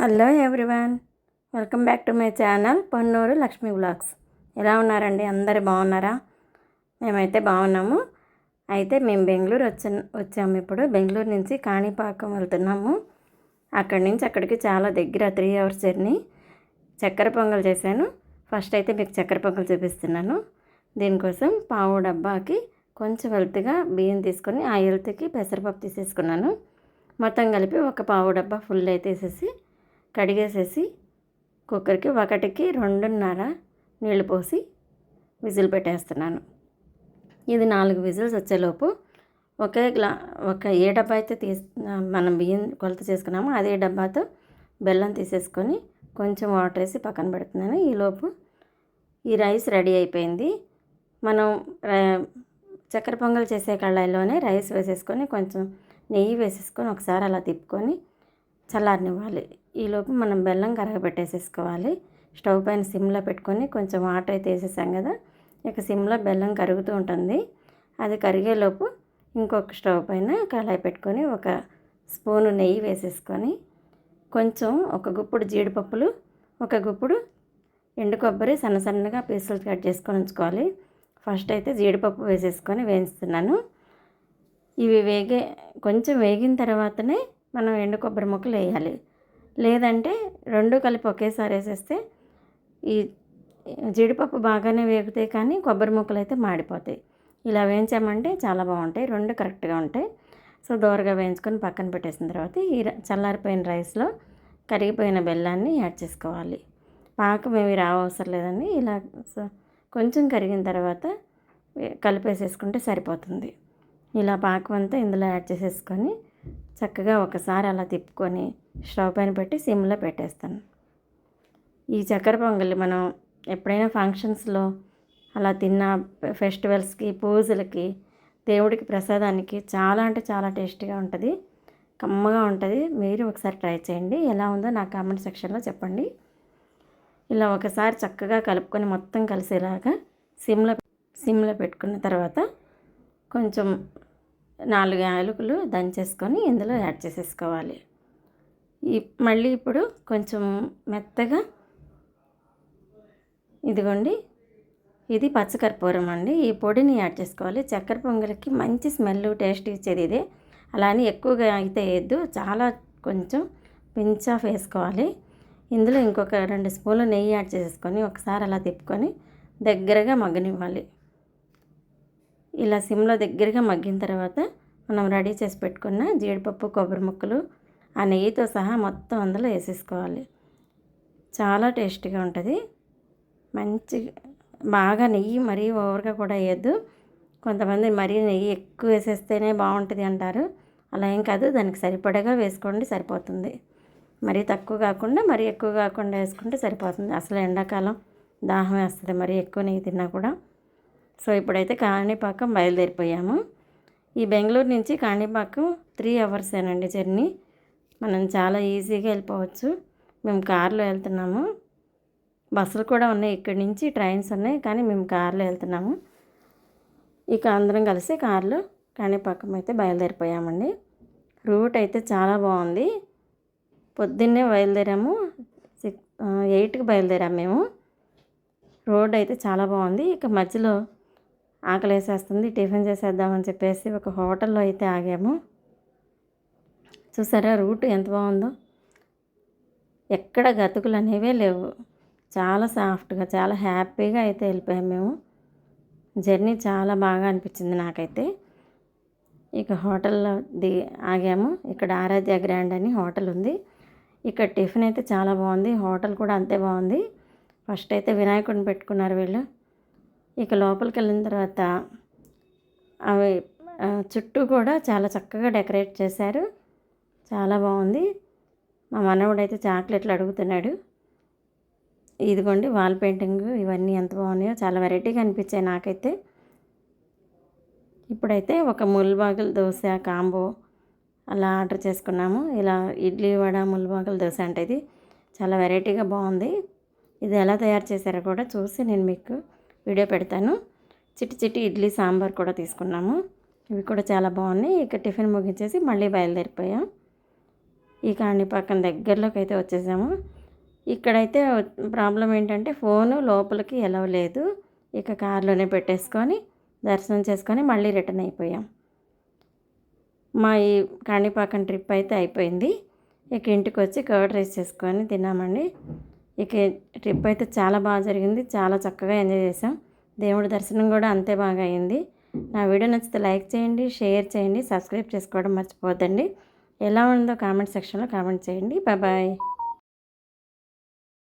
Hello everyone, welcome back to my channel Ponnuru Lakshmi vlogs. ఎలా ఉన్నారండి? అందరు బాగున్నారా? మేమైతే బాగున్నాము. అయితే మేము బెంగళూరు వచ్చాము. ఇప్పుడు బెంగళూరు నుంచి కాణిపాకం వెళ్తున్నాము. అక్కడి నుంచి అక్కడికి చాలా దగ్గర, 3 hours జర్నీ. చక్కెర పొంగల్ చేశాను. ఫస్ట్ అయితే మీకు చక్కెర పొంగల్ చూపిస్తున్నాను. దీనికోసం పావు డబ్బాకి కొంచెం వెల్త్గా బియ్యం తీసుకొని ఆ వెల్త్కి పెసరపప్పు తీసేసుకున్నాను. మొత్తం కలిపి ఒక పావు డబ్బా ఫుల్ అయితే వేసేసి కడిగేసేసి కుక్కర్కి 1కి 2.5 నీళ్ళు పోసి విజిల్ పెట్టేస్తున్నాను. ఇది 4 విజిల్స్ వచ్చేలోపు ఒక ఏ డబ్బా అయితే మనం బియ్యం కొలత చేసుకున్నామో అదే డబ్బాతో బెల్లం తీసేసుకొని కొంచెం వాటర్ వేసి పక్కన పెడుతున్నాను. ఈలోపు ఈ రైస్ రెడీ అయిపోయింది. మనం చక్కెర పొంగల్ చేసే కళాయిలోనే రైస్ వేసేసుకొని కొంచెం నెయ్యి వేసేసుకొని ఒకసారి అలా తిప్పుకొని చల్లారనివ్వాలి. ఈలోపు మనం బెల్లం కరగబెట్టేసేసుకోవాలి. స్టవ్ పైన సిమ్లో పెట్టుకొని కొంచెం వాటర్ అయితే వేసేసాం కదా, ఇక సిమ్లో బెల్లం కరుగుతూ ఉంటుంది. అది కరిగేలోపు ఇంకొక స్టవ్ పైన కళాయి పెట్టుకొని ఒక స్పూను నెయ్యి వేసేసుకొని కొంచెం ఒక గుప్పుడు జీడిపప్పులు, ఒక గుప్పుడు ఎండు కొబ్బరి సన్నగా పీసులు కట్ చేసుకొని ఉంచుకోవాలి. ఫస్ట్ అయితే జీడిపప్పు వేసేసుకొని వేయిస్తున్నాను. ఇవి కొంచెం వేగిన తర్వాతనే మనం ఎండు కొబ్బరి ముక్కలు వేయాలి. లేదంటే 2 కలిపి ఒకేసారి వేసేస్తే ఈ జీడిపప్పు బాగానే వేగుతాయి, కానీ కొబ్బరి ముక్కలు అయితే మాడిపోతాయి. ఇలా వేయించామంటే చాలా బాగుంటాయి, 2 కరెక్ట్గా ఉంటాయి. సో దోరగా వేయించుకొని పక్కన పెట్టేసిన తర్వాత ఈ చల్లారిపోయిన రైస్లో కరిగిపోయిన బెల్లాన్ని యాడ్ చేసుకోవాలి. పాకం ఏమి రావసరం లేదండి. ఇలా కొంచెం కరిగిన తర్వాత కలిపేసేసుకుంటే సరిపోతుంది. ఇలా పాకం అంతా ఇందులో యాడ్ చేసేసుకొని చక్కగా ఒకసారి అలా తిప్పుకొని స్టవ్ పైన పెట్టి సిమ్లో పెట్టేస్తాను. ఈ చక్కెర పొంగలి మనం ఎప్పుడైనా ఫంక్షన్స్లో అలా తిన్న, ఫెస్టివల్స్కి, పూజలకి, దేవుడికి ప్రసాదానికి చాలా అంటే చాలా టేస్టీగా ఉంటుంది, కమ్మగా ఉంటుంది. మీరు ఒకసారి ట్రై చేయండి. ఎలా ఉందో నా కామెంట్ సెక్షన్లో చెప్పండి. ఇలా ఒకసారి చక్కగా కలుపుకొని మొత్తం కలిసేలాగా సిమ్లో పెట్టుకున్న తర్వాత కొంచెం 4 యాలకులు దంచేసుకొని ఇందులో యాడ్ చేసేసుకోవాలి. మళ్ళీ ఇప్పుడు కొంచెం మెత్తగా ఇదిగోండి, ఇది పచ్చకర్పూరం అండి. ఈ పొడిని యాడ్ చేసుకోవాలి. చక్కెర పొంగలికి మంచి స్మెల్, టేస్ట్ ఇచ్చేది ఇదే. అలానే ఎక్కువగా అయితే వేయద్దు, చాలా కొంచెం పించ్ ఆఫ్ వేసుకోవాలి. ఇందులో ఇంకొక 2 స్పూన్లు నెయ్యి యాడ్ చేసేసుకొని ఒకసారి అలా తిప్పుకొని దగ్గరగా మగ్గనివ్వాలి. ఇలా సిమ్లో దగ్గరగా మగ్గిన తర్వాత మనం రెడీ చేసి పెట్టుకున్న జీడిపప్పు, కొబ్బరి ముక్కలు ఆ నెయ్యితో సహా మొత్తం అందులో వేసేసుకోవాలి. చాలా టేస్టీగా ఉంటుంది. బాగా నెయ్యి మరీ ఓవర్గా కూడా వేయద్దు. కొంతమంది మరీ నెయ్యి ఎక్కువ వేసేస్తేనే బాగుంటుంది అంటారు. అలా ఏం కాదు, దానికి సరిపడగా వేసుకోండి, సరిపోతుంది. మరీ తక్కువ కాకుండా మరీ ఎక్కువ కాకుండా వేసుకుంటే సరిపోతుంది. అసలు ఎండాకాలం దాహం వేస్తుంది మరీ ఎక్కువ నెయ్యి తిన్నా కూడా. సో ఇప్పుడైతే కాణిపాకం బయలుదేరిపోయాము. ఈ బెంగళూరు నుంచి కాణిపాకం 3 hours జర్నీ. మనం చాలా ఈజీగా వెళ్ళిపోవచ్చు. మేము కార్లో వెళ్తున్నాము. బస్సులు కూడా ఉన్నాయి, ఇక్కడి నుంచి ట్రైన్స్ ఉన్నాయి, కానీ మేము కార్లో వెళ్తున్నాము. ఇక అందరం కలిసి కార్లో కాణిపాకం అయితే బయలుదేరిపోయామండి. రూట్ అయితే చాలా బాగుంది. పొద్దున్నే బయలుదేరాము, 8కి బయలుదేరాము మేము. రోడ్ అయితే చాలా బాగుంది. ఇక మధ్యలో ఆకలి వేసేస్తుంది, టిఫిన్ చేసేద్దామని చెప్పేసి ఒక హోటల్లో అయితే ఆగాము. చూసారా రూట్ ఎంత బాగుందో, ఎక్కడ గతుకులు అనేవే లేవు. చాలా సాఫ్ట్గా, చాలా హ్యాపీగా అయితే వెళ్ళిపోయాము మేము. జర్నీ చాలా బాగా అనిపించింది నాకైతే. ఇక హోటల్లో ఆగాము. ఇక్కడ ఆరాధ్య గ్రాండ్ అని హోటల్ ఉంది. ఇక్కడ టిఫిన్ అయితే చాలా బాగుంది, హోటల్ కూడా అంతే బాగుంది. ఫస్ట్ అయితే వినాయకుడిని పెట్టుకున్నారు వీళ్ళు. ఇక లోపలికి వెళ్ళిన తర్వాత అవి చుట్టూ కూడా చాలా చక్కగా డెకరేట్ చేశారు, చాలా బాగుంది. మా మనవడైతే చాక్లెట్లు అడుగుతున్నాడు. ఇదిగోండి వాల్ పెయింటింగ్, ఇవన్నీ ఎంత బాగున్నాయో, చాలా వెరైటీగా అనిపించాయి నాకైతే. ఇప్పుడైతే ఒక ముల్బాగిల్ దోశ కాంబో అలా ఆర్డర్ చేసుకున్నాము. ఇలా ఇడ్లీ వడ ముల్బాగిల్ దోశ అంటే ఇది చాలా వెరైటీగా బాగుంది. ఇది ఎలా తయారు చేశారో కూడా చూసి నేను మీకు వీడియో పెడతాను. చిట్టి ఇడ్లీ సాంబార్ కూడా తీసుకున్నాము. ఇవి కూడా చాలా బాగున్నాయి. ఇక టిఫిన్ ముగించేసి మళ్ళీ బయలుదేరిపోయాం. ఈ కాణిపాకం దగ్గరలోకి అయితే వచ్చేసాము. ఇక్కడైతే ప్రాబ్లం ఏంటంటే ఫోను లోపలికి ఎలవ్ లేదు. ఇక కార్లోనే పెట్టేసుకొని దర్శనం చేసుకొని మళ్ళీ రిటర్న్ అయిపోయాం. మా ఈ కాణిపాకం ట్రిప్ అయితే అయిపోయింది. ఇక ఇంటికి వచ్చి కర్డ్ రైస్ చేసుకొని తిన్నామండి. ఇక ట్రిప్ అయితే చాలా బాగా జరిగింది. చాలా చక్కగా ఎంజాయ్ చేసాం. దేవుడి దర్శనం కూడా అంతే బాగా అయింది. నా వీడియో నచ్చితే లైక్ చేయండి, షేర్ చేయండి, సబ్స్క్రైబ్ చేసుకోవడం మర్చిపోవద్దండి. ఎలా ఉందో కామెంట్ సెక్షన్లో కామెంట్ చేయండి. బాయ్.